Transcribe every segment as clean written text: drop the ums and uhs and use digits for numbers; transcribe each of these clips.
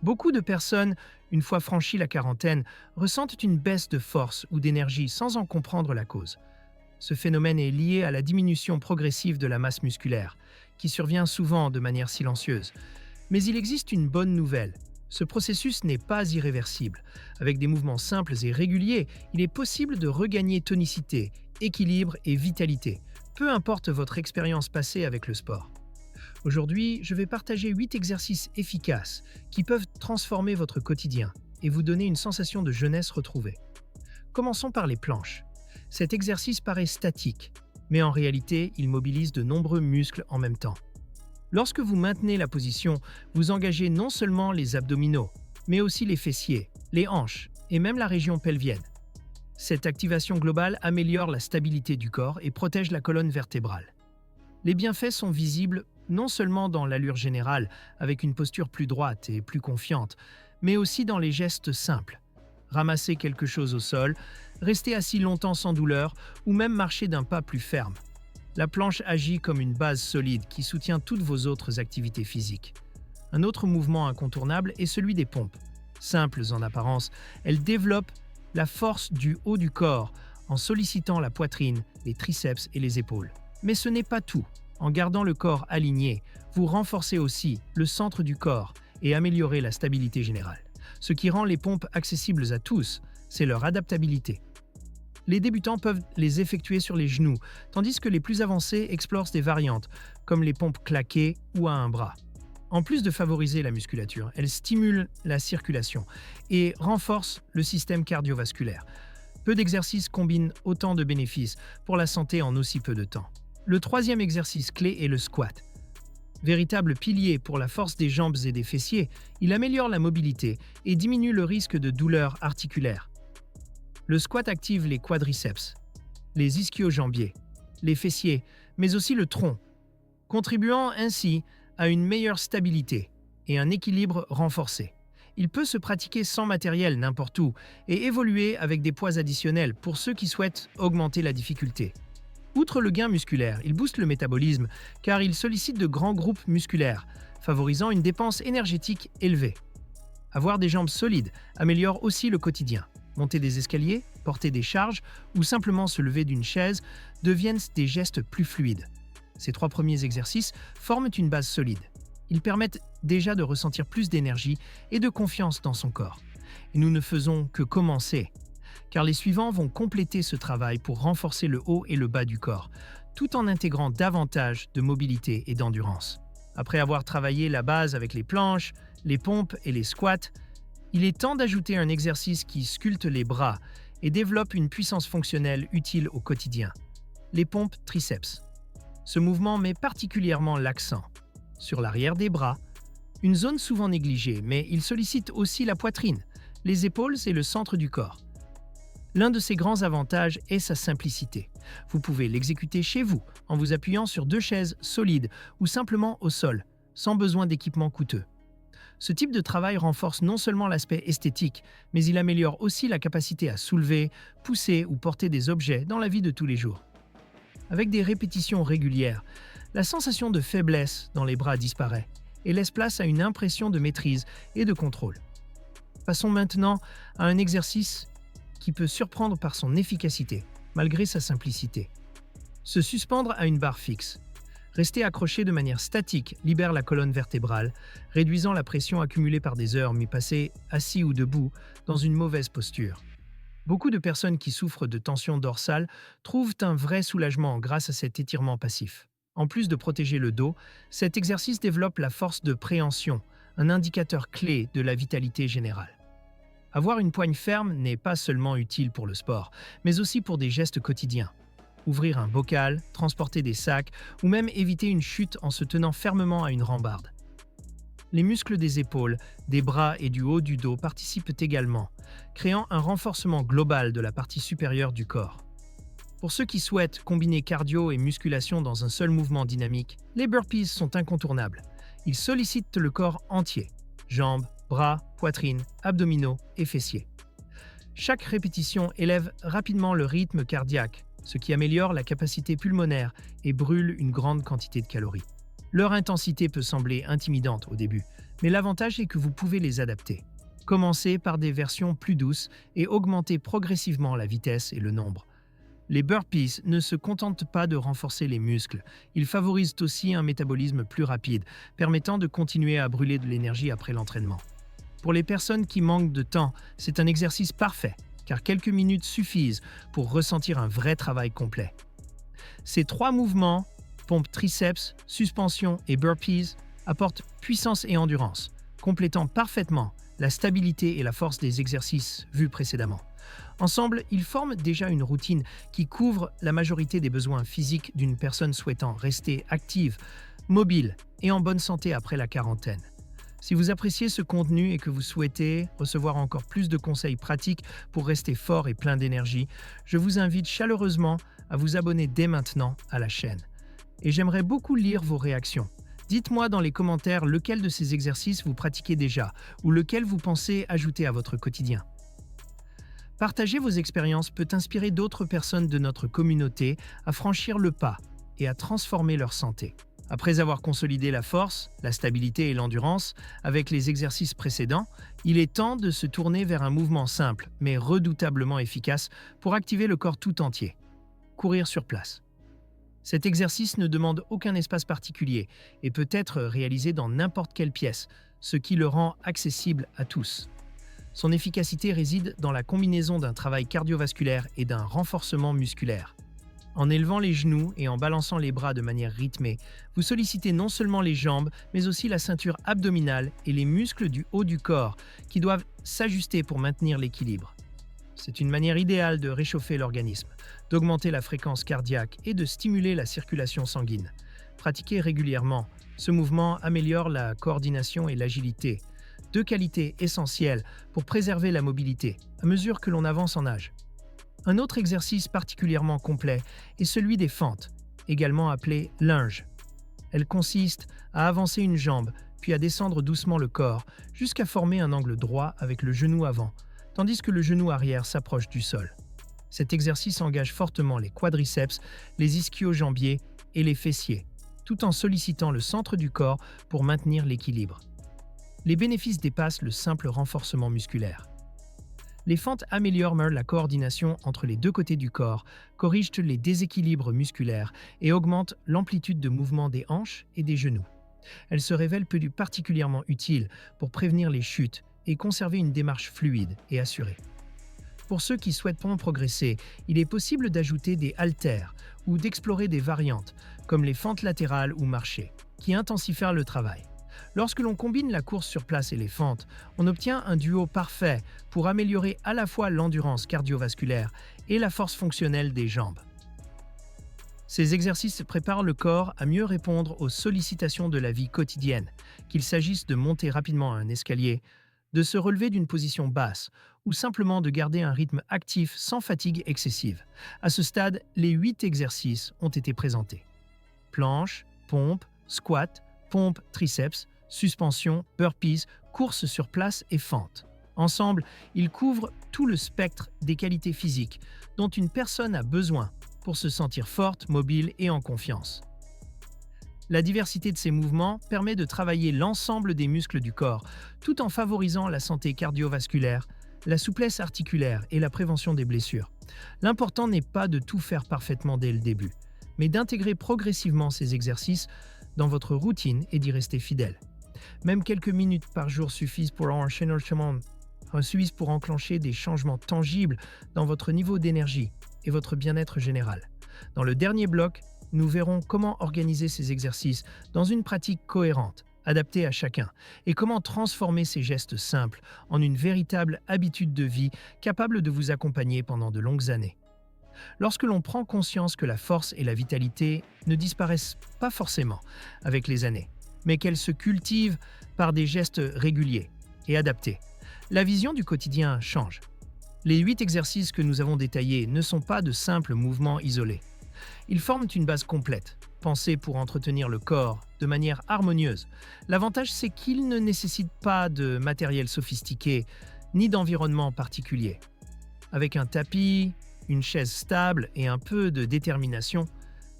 Beaucoup de personnes, une fois franchi la quarantaine, ressentent une baisse de force ou d'énergie sans en comprendre la cause. Ce phénomène est lié à la diminution progressive de la masse musculaire, qui survient souvent de manière silencieuse. Mais il existe une bonne nouvelle. Ce processus n'est pas irréversible. Avec des mouvements simples et réguliers, il est possible de regagner tonicité, équilibre et vitalité, peu importe votre expérience passée avec le sport. Aujourd'hui, je vais partager 8 exercices efficaces qui peuvent transformer votre quotidien et vous donner une sensation de jeunesse retrouvée. Commençons par les planches. Cet exercice paraît statique, mais en réalité, il mobilise de nombreux muscles en même temps. Lorsque vous maintenez la position, vous engagez non seulement les abdominaux, mais aussi les fessiers, les hanches et même la région pelvienne. Cette activation globale améliore la stabilité du corps et protège la colonne vertébrale. Les bienfaits sont visibles non seulement dans l'allure générale, avec une posture plus droite et plus confiante, mais aussi dans les gestes simples. Ramasser quelque chose au sol, rester assis longtemps sans douleur ou même marcher d'un pas plus ferme. La planche agit comme une base solide qui soutient toutes vos autres activités physiques. Un autre mouvement incontournable est celui des pompes. Simples en apparence, elles développent la force du haut du corps en sollicitant la poitrine, les triceps et les épaules. Mais ce n'est pas tout. En gardant le corps aligné, vous renforcez aussi le centre du corps et améliorez la stabilité générale. Ce qui rend les pompes accessibles à tous, c'est leur adaptabilité. Les débutants peuvent les effectuer sur les genoux, tandis que les plus avancés explorent des variantes, comme les pompes claquées ou à un bras. En plus de favoriser la musculature, elles stimulent la circulation et renforcent le système cardiovasculaire. Peu d'exercices combinent autant de bénéfices pour la santé en aussi peu de temps. Le troisième exercice clé est le squat. Véritable pilier pour la force des jambes et des fessiers, il améliore la mobilité et diminue le risque de douleurs articulaires. Le squat active les quadriceps, les ischio-jambiers, les fessiers, mais aussi le tronc, contribuant ainsi à une meilleure stabilité et un équilibre renforcé. Il peut se pratiquer sans matériel n'importe où et évoluer avec des poids additionnels pour ceux qui souhaitent augmenter la difficulté. Outre le gain musculaire, il booste le métabolisme car il sollicite de grands groupes musculaires, favorisant une dépense énergétique élevée. Avoir des jambes solides améliore aussi le quotidien. Monter des escaliers, porter des charges ou simplement se lever d'une chaise deviennent des gestes plus fluides. Ces 3 premiers exercices forment une base solide. Ils permettent déjà de ressentir plus d'énergie et de confiance dans son corps. Et nous ne faisons que commencer, car les suivants vont compléter ce travail pour renforcer le haut et le bas du corps, tout en intégrant davantage de mobilité et d'endurance. Après avoir travaillé la base avec les planches, les pompes et les squats, il est temps d'ajouter un exercice qui sculpte les bras et développe une puissance fonctionnelle utile au quotidien. Les pompes triceps. Ce mouvement met particulièrement l'accent sur l'arrière des bras, une zone souvent négligée, mais il sollicite aussi la poitrine, les épaules et le centre du corps. L'un de ses grands avantages est sa simplicité. Vous pouvez l'exécuter chez vous, en vous appuyant sur 2 chaises solides ou simplement au sol, sans besoin d'équipement coûteux. Ce type de travail renforce non seulement l'aspect esthétique, mais il améliore aussi la capacité à soulever, pousser ou porter des objets dans la vie de tous les jours. Avec des répétitions régulières, la sensation de faiblesse dans les bras disparaît et laisse place à une impression de maîtrise et de contrôle. Passons maintenant à un exercice qui peut surprendre par son efficacité, malgré sa simplicité. Se suspendre à une barre fixe. Rester accroché de manière statique libère la colonne vertébrale, réduisant la pression accumulée par des heures mis passées assis ou debout dans une mauvaise posture. Beaucoup de personnes qui souffrent de tension dorsale trouvent un vrai soulagement grâce à cet étirement passif. En plus de protéger le dos, cet exercice développe la force de préhension, un indicateur clé de la vitalité générale. Avoir une poigne ferme n'est pas seulement utile pour le sport, mais aussi pour des gestes quotidiens. Ouvrir un bocal, transporter des sacs ou même éviter une chute en se tenant fermement à une rambarde. Les muscles des épaules, des bras et du haut du dos participent également, créant un renforcement global de la partie supérieure du corps. Pour ceux qui souhaitent combiner cardio et musculation dans un seul mouvement dynamique, les burpees sont incontournables. Ils sollicitent le corps entier, jambes, bras, poitrine, abdominaux et fessiers. Chaque répétition élève rapidement le rythme cardiaque, ce qui améliore la capacité pulmonaire et brûle une grande quantité de calories. Leur intensité peut sembler intimidante au début, Mais l'avantage est que vous pouvez les adapter. Commencez par des versions plus douces et augmentez progressivement la vitesse et le nombre. Les burpees ne se contentent pas de renforcer les muscles, ils favorisent aussi un métabolisme plus rapide, permettant de continuer à brûler de l'énergie après l'entraînement. Pour les personnes qui manquent de temps, c'est un exercice parfait, car quelques minutes suffisent pour ressentir un vrai travail complet. Ces 3 mouvements, pompe triceps, suspension et burpees, apportent puissance et endurance, complétant parfaitement la stabilité et la force des exercices vus précédemment. Ensemble, ils forment déjà une routine qui couvre la majorité des besoins physiques d'une personne souhaitant rester active, mobile et en bonne santé après la quarantaine. Si vous appréciez ce contenu et que vous souhaitez recevoir encore plus de conseils pratiques pour rester fort et plein d'énergie, je vous invite chaleureusement à vous abonner dès maintenant à la chaîne. Et j'aimerais beaucoup lire vos réactions. Dites-moi dans les commentaires lequel de ces exercices vous pratiquez déjà ou lequel vous pensez ajouter à votre quotidien. Partager vos expériences peut inspirer d'autres personnes de notre communauté à franchir le pas et à transformer leur santé. Après avoir consolidé la force, la stabilité et l'endurance avec les exercices précédents, il est temps de se tourner vers un mouvement simple mais redoutablement efficace pour activer le corps tout entier. Courir sur place. Cet exercice ne demande aucun espace particulier et peut être réalisé dans n'importe quelle pièce, ce qui le rend accessible à tous. Son efficacité réside dans la combinaison d'un travail cardiovasculaire et d'un renforcement musculaire. En élevant les genoux et en balançant les bras de manière rythmée, vous sollicitez non seulement les jambes, mais aussi la ceinture abdominale et les muscles du haut du corps qui doivent s'ajuster pour maintenir l'équilibre. C'est une manière idéale de réchauffer l'organisme, d'augmenter la fréquence cardiaque et de stimuler la circulation sanguine. Pratiqué régulièrement, ce mouvement améliore la coordination et l'agilité, 2 qualités essentielles pour préserver la mobilité à mesure que l'on avance en âge. Un autre exercice particulièrement complet est celui des fentes, également appelé lunge. Elle consiste à avancer une jambe, puis à descendre doucement le corps jusqu'à former un angle droit avec le genou avant, tandis que le genou arrière s'approche du sol. Cet exercice engage fortement les quadriceps, les ischio-jambiers et les fessiers, tout en sollicitant le centre du corps pour maintenir l'équilibre. Les bénéfices dépassent le simple renforcement musculaire. Les fentes améliorent la coordination entre les 2 côtés du corps, corrigent les déséquilibres musculaires et augmentent l'amplitude de mouvement des hanches et des genoux. Elles se révèlent particulièrement utiles pour prévenir les chutes et conserver une démarche fluide et assurée. Pour ceux qui souhaitent progresser, il est possible d'ajouter des haltères ou d'explorer des variantes, comme les fentes latérales ou marchés, qui intensifient le travail. Lorsque l'on combine la course sur place et les fentes, on obtient un duo parfait pour améliorer à la fois l'endurance cardiovasculaire et la force fonctionnelle des jambes. Ces exercices préparent le corps à mieux répondre aux sollicitations de la vie quotidienne, qu'il s'agisse de monter rapidement un escalier, de se relever d'une position basse ou simplement de garder un rythme actif sans fatigue excessive. À ce stade, les 8 exercices ont été présentés. Planche, pompe, squat, pompe, triceps, suspension, burpees, course sur place et fente. Ensemble, ils couvrent tout le spectre des qualités physiques dont une personne a besoin pour se sentir forte, mobile et en confiance. La diversité de ces mouvements permet de travailler l'ensemble des muscles du corps, tout en favorisant la santé cardiovasculaire, la souplesse articulaire et la prévention des blessures. L'important n'est pas de tout faire parfaitement dès le début, mais d'intégrer progressivement ces exercices dans votre routine et d'y rester fidèle. Même quelques minutes par jour suffisent pour enclencher des changements tangibles dans votre niveau d'énergie et votre bien-être général. Dans le dernier bloc, nous verrons comment organiser ces exercices dans une pratique cohérente, adaptée à chacun, et comment transformer ces gestes simples en une véritable habitude de vie capable de vous accompagner pendant de longues années. Lorsque l'on prend conscience que la force et la vitalité ne disparaissent pas forcément avec les années, mais qu'elles se cultivent par des gestes réguliers et adaptés, la vision du quotidien change. Les 8 exercices que nous avons détaillés ne sont pas de simples mouvements isolés. Ils forment une base complète, pensée pour entretenir le corps de manière harmonieuse. L'avantage, c'est qu'ils ne nécessitent pas de matériel sophistiqué ni d'environnement particulier. Avec un tapis, une chaise stable et un peu de détermination,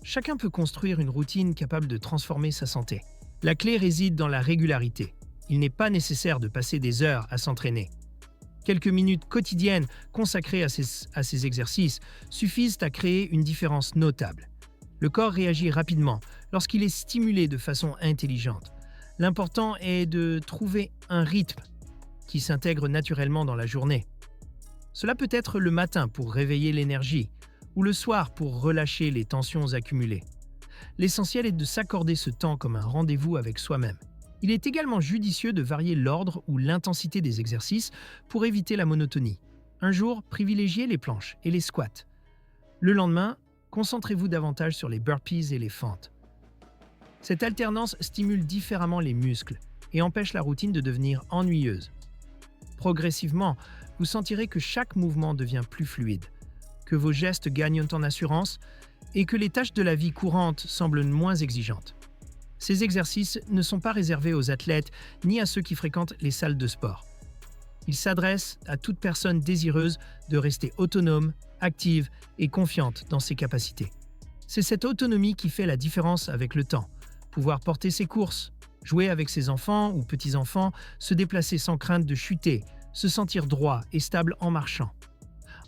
chacun peut construire une routine capable de transformer sa santé. La clé réside dans la régularité. Il n'est pas nécessaire de passer des heures à s'entraîner. Quelques minutes quotidiennes consacrées à ces exercices suffisent à créer une différence notable. Le corps réagit rapidement lorsqu'il est stimulé de façon intelligente. L'important est de trouver un rythme qui s'intègre naturellement dans la journée. Cela peut être le matin pour réveiller l'énergie ou le soir pour relâcher les tensions accumulées. L'essentiel est de s'accorder ce temps comme un rendez-vous avec soi-même. Il est également judicieux de varier l'ordre ou l'intensité des exercices pour éviter la monotonie. Un jour, privilégiez les planches et les squats. Le lendemain, concentrez-vous davantage sur les burpees et les fentes. Cette alternance stimule différemment les muscles et empêche la routine de devenir ennuyeuse. Progressivement, vous sentirez que chaque mouvement devient plus fluide, que vos gestes gagnent en assurance et que les tâches de la vie courante semblent moins exigeantes. Ces exercices ne sont pas réservés aux athlètes ni à ceux qui fréquentent les salles de sport. Ils s'adressent à toute personne désireuse de rester autonome, active et confiante dans ses capacités. C'est cette autonomie qui fait la différence avec le temps. Pouvoir porter ses courses, jouer avec ses enfants ou petits-enfants, se déplacer sans crainte de chuter, se sentir droit et stable en marchant.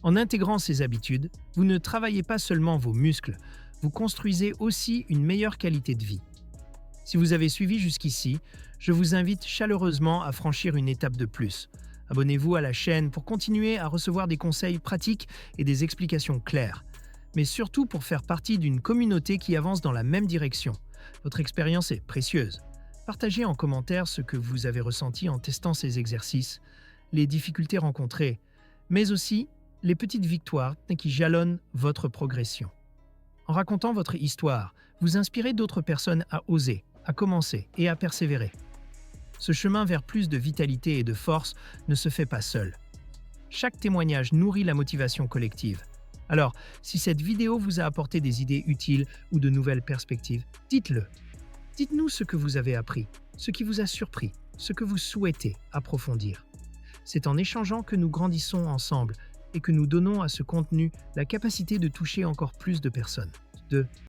En intégrant ces habitudes, vous ne travaillez pas seulement vos muscles, vous construisez aussi une meilleure qualité de vie. Si vous avez suivi jusqu'ici, je vous invite chaleureusement à franchir une étape de plus. Abonnez-vous à la chaîne pour continuer à recevoir des conseils pratiques et des explications claires, mais surtout pour faire partie d'une communauté qui avance dans la même direction. Votre expérience est précieuse. Partagez en commentaire ce que vous avez ressenti en testant ces exercices, les difficultés rencontrées, mais aussi les petites victoires qui jalonnent votre progression. En racontant votre histoire, vous inspirez d'autres personnes à oser, à commencer et à persévérer. Ce chemin vers plus de vitalité et de force ne se fait pas seul. Chaque témoignage nourrit la motivation collective. Alors, si cette vidéo vous a apporté des idées utiles ou de nouvelles perspectives, dites-le. Dites-nous ce que vous avez appris, ce qui vous a surpris, ce que vous souhaitez approfondir. C'est en échangeant que nous grandissons ensemble et que nous donnons à ce contenu la capacité de toucher encore plus de personnes.